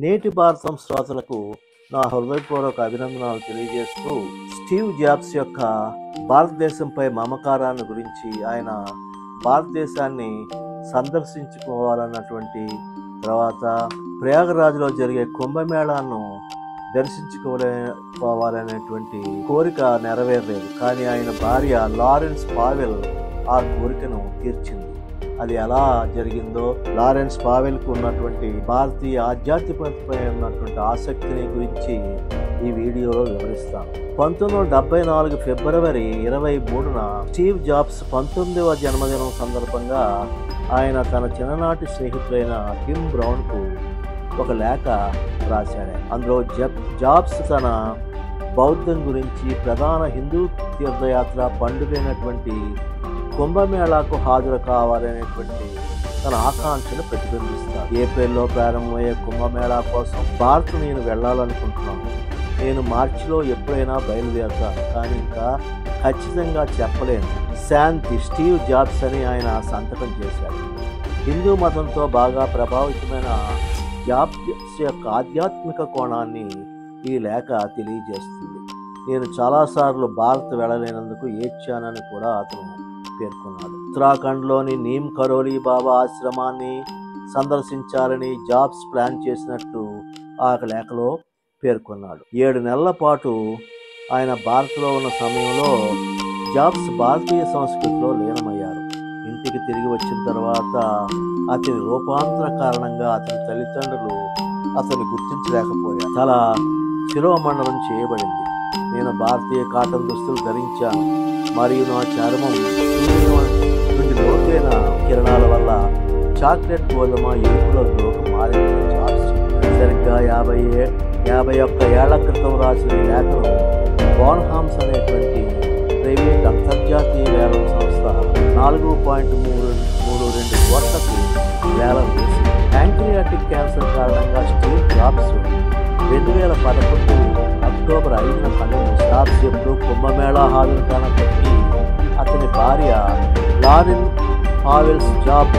నేటి భారతం శ్రోతలకు నా హృదయపూర్వక అభినందనలు తెలియజేస్తూ, స్టీవ్ జాబ్స్ యొక్క భారతదేశంపై మమకారాన్ని గురించి, ఆయన భారతదేశాన్ని సందర్శించుకోవాలన్నటువంటి తర్వాత ప్రయాగరాజ్లో జరిగే కుంభమేళాను దర్శించుకోవాలనేటువంటి కోరిక నెరవేరలేదు. కానీ ఆయన భార్య లారెన్స్ పావెల్ ఆ కోరికను తీర్చింది. అది ఎలా జరిగిందో, లారెన్స్ పావెల్కు ఉన్నటువంటి భారతీయ ఆధ్యాత్మికతపై ఉన్నటువంటి ఆసక్తిని గురించి ఈ వీడియోలో వివరిస్తాను. 1974 ఫిబ్రవరి 23న స్టీవ్ జాబ్స్ 19వ జన్మదినం సందర్భంగా ఆయన తన చిన్ననాటి స్నేహితులైన టిమ్ బ్రౌన్కు ఒక లేఖ రాశాడు. అందులో జాబ్స్ తన బౌద్ధం గురించి, ప్రధాన హిందూ తీర్థయాత్ర పండుగైనటువంటి కుంభమేళాకు హాజరు కావాలనేటువంటి తన ఆకాంక్షను ప్రతిబింబిస్తారు. ఏప్రిల్లో ప్రారంభమయ్యే కుంభమేళా కోసం భారత్ నేను వెళ్ళాలనుకుంటున్నాను. నేను మార్చిలో ఎప్పుడైనా బయలుదేరుతాను, కానీ ఇంకా ఖచ్చితంగా చెప్పలేను. శాంతి, స్టీవ్ జాబ్స్ అని ఆయన సంతకం చేశాడు. హిందూ మతంతో బాగా ప్రభావితమైన జాబ్స్ యొక్క ఆధ్యాత్మిక కోణాన్ని ఈ లేఖ తెలియజేస్తుంది. నేను చాలాసార్లు భారత్ వెళ్ళలేనందుకు ఏడ్చానని కూడా అతను పేర్కొన్నాడు. ఉత్తరాఖండ్లోని నీమ్ కరోలి బాబా ఆశ్రమాన్ని సందర్శించాలని జాబ్స్ ప్లాన్ చేసినట్టు ఆ లేఖలో పేర్కొన్నాడు. 7 నెలల పాటు ఆయన భారత్లో ఉన్న సమయంలో జాబ్స్ భారతీయ సంస్కృతిలో లీనమయ్యారు. ఇంటికి తిరిగి వచ్చిన తర్వాత అతని రూపాంతర కారణంగా అతని తల్లిదండ్రులు అతన్ని గుర్తించలేకపోయారు. తల శిరోమండలం చేయబడింది. నేను భారతీయ కాటన్ దుస్తులు ధరించాను మరియు నా చర్మం నుండి లోతైన కిరణాల వల్ల చాక్లెట్ గోధుమ ఎరుపులోకి మారింది. జాబ్స్ సరిగ్గా 51 ఏళ్ల క్రితం రాసిన లేఖను బోన్హామ్స్ అనేటువంటి ప్రైవేట్ అంతర్జాతీయ వేలం సంస్థ 4.32 కోట్లకు వేలం వేసింది. ప్యాంక్రియాటిక్ క్యాన్సర్ కారణంగా స్టీవ్ జాబ్స్ 2011 అక్టోబర్ 5న కన్నుమూశారు. జాబ్స్ ఎప్పుడు కుంభమేళా హాజరు కానప్పటికీ అతని భార్య లారెన్ పావెల్స్ జాబ్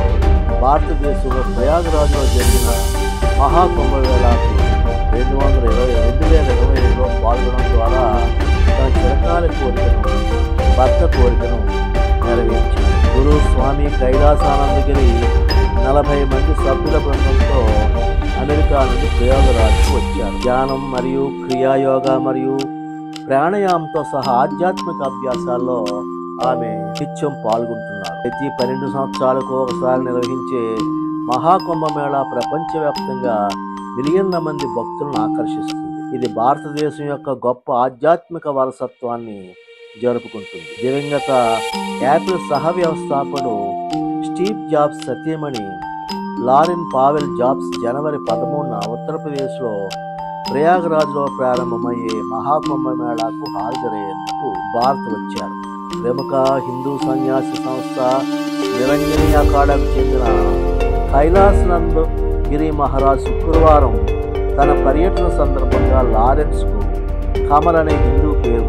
భారతదేశంలో ప్రయాగరాజ్లో జరిగిన మహాకుంభమేళాకు 2020లో పాల్గొనడం ద్వారా తన చిరకాల కోరికను, భర్త కోరికను నెరవేర్చారు. గురు స్వామి కైలాసానందగిరి 40 మంది సభ్యుల బృందంతో అమెరికా నుండి ప్రయాగరాజ్కు వచ్చారు. ధ్యానం మరియు క్రియాయోగా మరియు ప్రాణాయామంతో సహా ఆధ్యాత్మిక అభ్యాసాల్లో ఆమె నిత్యం పాల్గొంటున్నారు. ప్రతి 12 సంవత్సరాలకు ఒకసారి నిర్వహించే మహాకుంభమేళా ప్రపంచవ్యాప్తంగా మిలియన్ల మంది భక్తులను ఆకర్షిస్తుంది. ఇది భారతదేశం యొక్క గొప్ప ఆధ్యాత్మిక వారసత్వాన్ని జరుపుకుంటుంది. దివంగత యాపిల్ సహ వ్యవస్థాపకుడు స్టీవ్ జాబ్స్ సతీమణి లారెన్ పావెల్ జాబ్స్ జనవరి 13న ఉత్తరప్రదేశ్లో ప్రయాగరాజ్లో ప్రారంభమయ్యే మహాకుంభమేళాకు హాజరయ్యేందుకు భారత్ వచ్చారు. ప్రముఖ హిందూ సన్యాసి సంస్థ నిరంజని అఖాడాకు చెందిన కైలాసానంద గిరి మహారాజ్ శుక్రవారం తన పర్యటన సందర్భంగా లారెన్స్కు కమల్ అనే హిందూ పేరు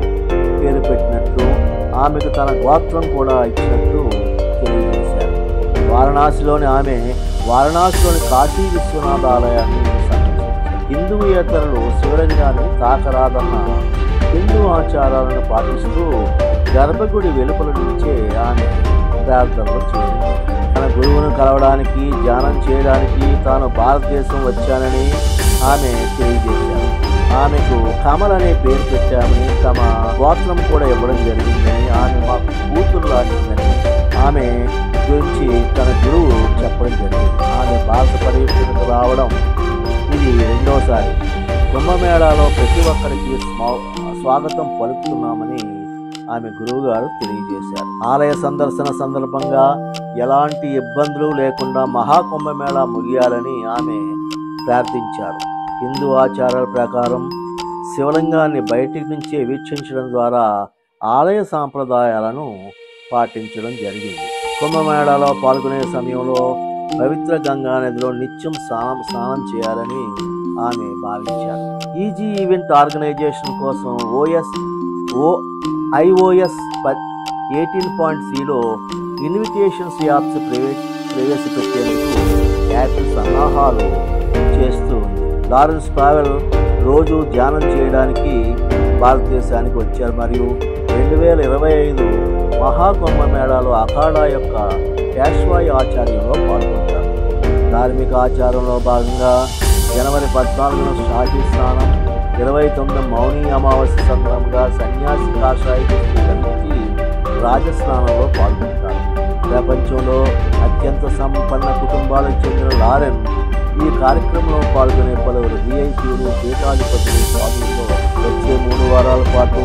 పెట్టినట్లు, ఆమెకు తన గోత్రం కూడా ఇచ్చినట్టు తెలియజేశారు. వారణాసిలోని కాశీ విశ్వనాథ ఆలయాన్ని సందర్శించారు. హిందువుయేతరులు శివలింగాన్ని తాకరాదన్న హిందూ ఆచారాలను పాటిస్తూ గర్భగుడి వెలుపల నుంచే ఆమె ప్రార్థనలు చేరింది. తన గురువును కలవడానికి, ధ్యానం చేయడానికి తాను భారతదేశం వచ్చానని ఆమె తెలియజేశారు. ఆమెకు కమల్ అనే పేరు పెట్టామని, తమ గోత్రం కూడా ఇవ్వడం జరిగిందని, ఆమె మాకు కూతురు లాంటిదని ఆమె గురించి తన గురువు చెప్పడం జరిగింది. ఆమె భారత పర్యటనకు రావడం ఇది 2వసారి. కుంభమేళాలో ప్రతి ఒక్కరికి స్వాగతం పలుకుతున్నామని ఆమె గురువు గారు తెలియజేశారు. ఆలయ సందర్శన సందర్భంగా ఎలాంటి ఇబ్బందులు లేకుండా మహాకుంభమేళా ముగియాలని ఆమె ప్రార్థించారు. హిందూ ఆచారాల ప్రకారం శివలింగాన్ని బయటి నుంచే వీక్షించడం ద్వారా ఆలయ సాంప్రదాయాలను పాటించడం జరిగింది. కుంభమేళాలో పాల్గొనే సమయంలో పవిత్ర గంగా నదిలో నిత్యం స్నానం చేయాలని ఆమె భావించారు. ఈజీ ఈవెంట్ ఆర్గనైజేషన్ కోసం iOS 18.3లో ఇన్విటేషన్స్ యాప్స్ ప్రవేశపెట్టేందుకు యాపిల్ సన్నాహాలు చేస్తూ ఉంది. లారెన్స్ పావెల్ రోజు ధ్యానం చేయడానికి భారతదేశానికి వచ్చారు మరియు 2025 మహాకుంభమేళాలో అఖాడా యొక్క పేష్వాయి ఆచార్యంలో పాల్గొంటారు. ధార్మిక ఆచారంలో భాగంగా జనవరి 14న షాహీ స్నానం, 29 మౌని అమావాస్య సందర్భంగా సన్యాసి కాషాయ ధరించి రాజస్నానంలో పాల్గొంటారు. ప్రపంచంలో అత్యంత సంపన్న కుటుంబాలకు చెందిన లారెన్ ఈ కార్యక్రమంలో పాల్గొనే పలువురు విఐపీలు, పీఠాధిపతులు, స్వాములతో వచ్చే 3 వారాల పాటు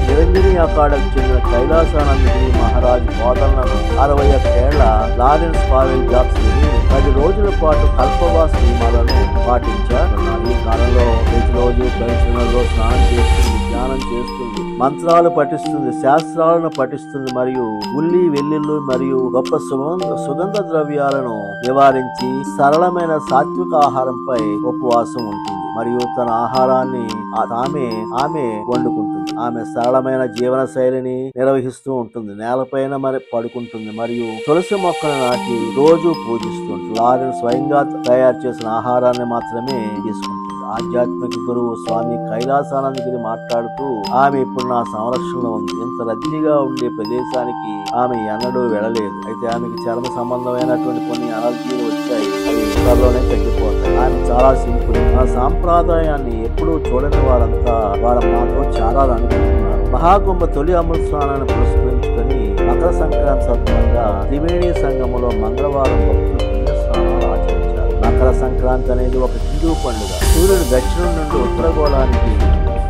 నిరంజని అఖాడాకు చెందిన కైలాసానందగిరి మహారాజ్ బోధనలను 61 ఏళ్ల లారెన్స్ పావెల్ జాబ్స్ 10 రోజుల పాటు కల్పవాస నియమాలను పాటించారు. ఈ కాలంలో ప్రతిరోజు పరిశ్రమలో స్నానం చేస్తుంది, ధ్యానం చేస్తుంది, మంత్రాలు పఠిస్తుంది, శాస్త్రాలను పఠిస్తుంది మరియు ఉల్లి, వెల్లుల్లి మరియు గొప్ప సుగంధ ద్రవ్యాలను నివారించి సరళమైన సాత్విక ఆహారంపై ఉపవాసం ఉంటుంది మరియు తన ఆహారాన్ని ఆమె వండుకుంటుంది. ఆమె సరళమైన జీవన శైలిని నిర్వహిస్తూ ఉంటుంది, నేలపైన పడుకుంటుంది మరియు తులసి మొక్కను నాటి రోజు పూజిస్తుంది. లారెన్స్ స్వయంగా తయారు చేసిన ఆహారాన్ని మాత్రమే తీసుకుంటుంది. ఆధ్యాత్మిక గురువు స్వామి కైలాసానందగిరి మాట్లాడుతూ, ఆమె ఇప్పుడు నా సంరక్షణలో ఉంది. ఇంత రద్దీగా ఉండే ప్రదేశానికి ఆమె ఎన్నడూ వెళ్ళలేదు. అయితే ఆమెకి చర్మ సంబంధమైనటువంటి కొన్ని అలర్జీలు వచ్చాయి, అవి త్వరలోనే తగ్గిపోతాయి. ఆమె చాలా సింపుల్. ఆ సాంప్రదాయాన్ని ఎప్పుడూ చూడని వారంతా మాతో చాలా అనుకుంటున్నారు. మహాకుంభ తొలి అమృత స్నానాన్ని పురస్కరించుకొని మకర సంక్రాంతి సందర్భంగా త్రివేణి సంగమంలో మంగళవారం భక్తులు పుణ్యస్నానాలు ఆచరించారు. మకర సంక్రాంతి అనేది ఒక హిందూ పండుగ. సూర్యుడు దక్షిణం నుండి ఉత్తరగోళానికి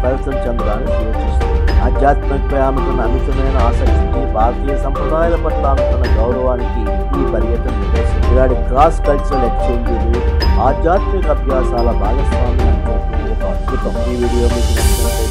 పరితం చెందడాన్ని సూచిస్తుంది. ఆధ్యాత్మికపై ఆమెకున్న అమితమైన ఆసక్తికి, భారతీయ సంప్రదాయాల పట్ల ఆమెకున్న గౌరవానికి ఈ పర్యటన నిదర్శనం. ఇలాంటి క్రాస్ కల్చరల్ ఎక్స్చేంజీలు ఆధ్యాత్మిక అభ్యాసాల భాగస్వామ్యానికి ఒక అద్భుతం. ఈ వీడియో మీకు నచ్చినట్లయితే